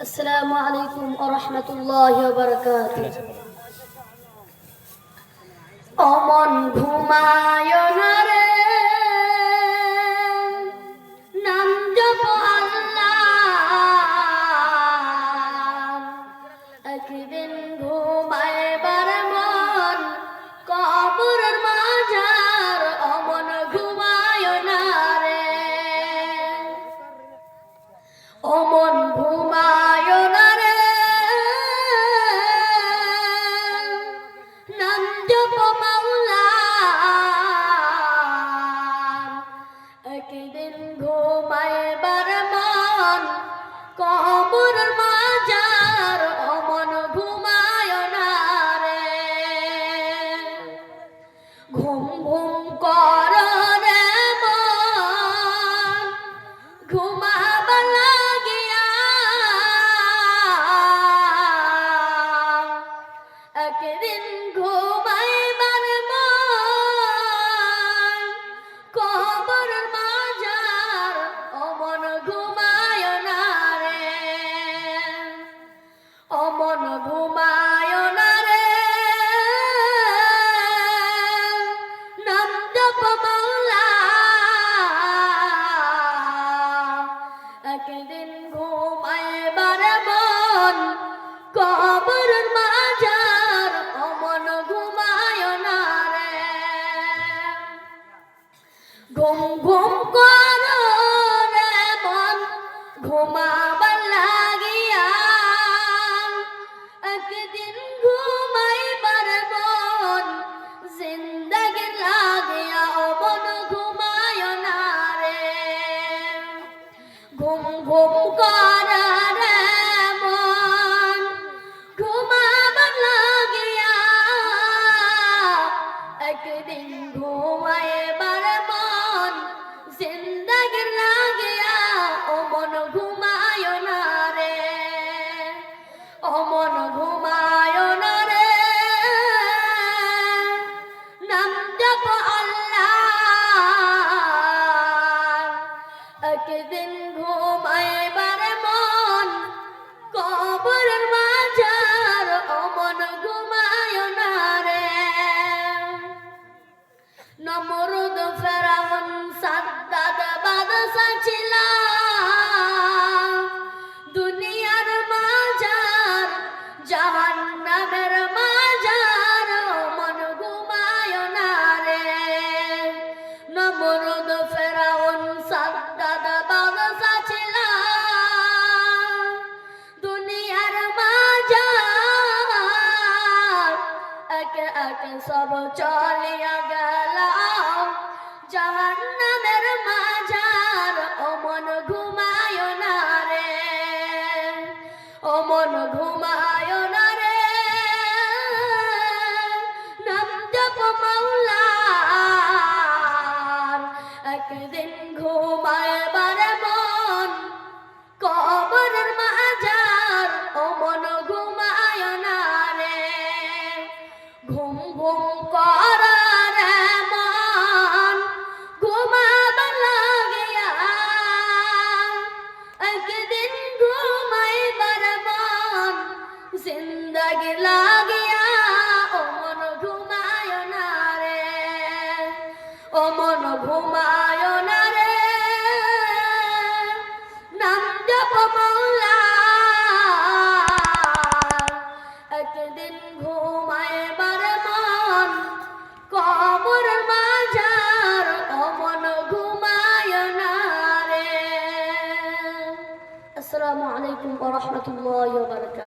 আসসালামু আলাইকুম ওয়া রাহমাতুল্লাহি ওয়া বারাকাতুহু। অমন ঘুমায় না রে, নাম জপ আল্লাহ। একদিন ঘুমাইবার মন কবরের মাঝার, অমন ঘুমায় না রে, অমন ঘুমায় না রে, নাম জপ মাওলার। একদিন ঘুমাইবার মন কবরের মাঝার, অমন ঘুমায় না রে। ঘুম ঘুম কর রে মন, ঘুমাবার লাগিয়া। একদিন ঘুমাইবার মন কবরের মাঝার, অমন ঘুমায় না রে, অমন ঘুমায় না রে, নাম জপ মাওলা। একদিন ঘুমাইবার মন কবরের মাঝার, অমন ঘুমায় না রে। ঘুম ঘুম কর রে মন, ঘুমাবার লাগিয়া। একদিন ঘুমাইবার মন জিন্দেগি লাগিয়া, অমন ঘুমায় না রে। ঘুম ঘুম কর রে মন, ঘুমাবার লাগিয়া। একদিন ঘুমাইবার মন জিন্দেগি লাগিয়া, অমন ঘুমায় না রে, অমন ঘুমায় না রে, নাম জপ আল্লাহ। একদিন ঘুমাইবার মন কবরের মাঝার, অমন ঘুমায় না রে। নমরুদ ফেরাউন সাদ্দাদ বাদশা ছিল দুনিয়ার মাঝার, জাহান্নামের মাঝার, অমন ঘুমায় না রে। নমরুদ ফেরাউন সাদ্দাদ বাদশা ছিল দুনিয়ার মাঝার, একে একে সব চলিয়া গেল জাহান্নামের মাঝার, অমন ঘুমায় না রে, অমন ঘুমায় না রে, নাম জপ মাওলার। একদিন ঘুমাইবার মন কবরের মাঝার, অমন ঘুমায় না রে। ঘুম ঘুম কর রে মন, ঘুমাবার লাগিয়া। একদিন ঘুমাইবার মন জিন্দেগি লাগিয়া, অমন ঘুমায় না রে, অমন ঘুমায় না রে, নাম জপ মাওলার। একদিন ঘুমাইবার মন কবরের মাঝার, অমন ঘুমায় না রে। আসসালামু আলাইকুম ওয়া রাহমাতুল্লাহি ওয়া বারাকাতুহু।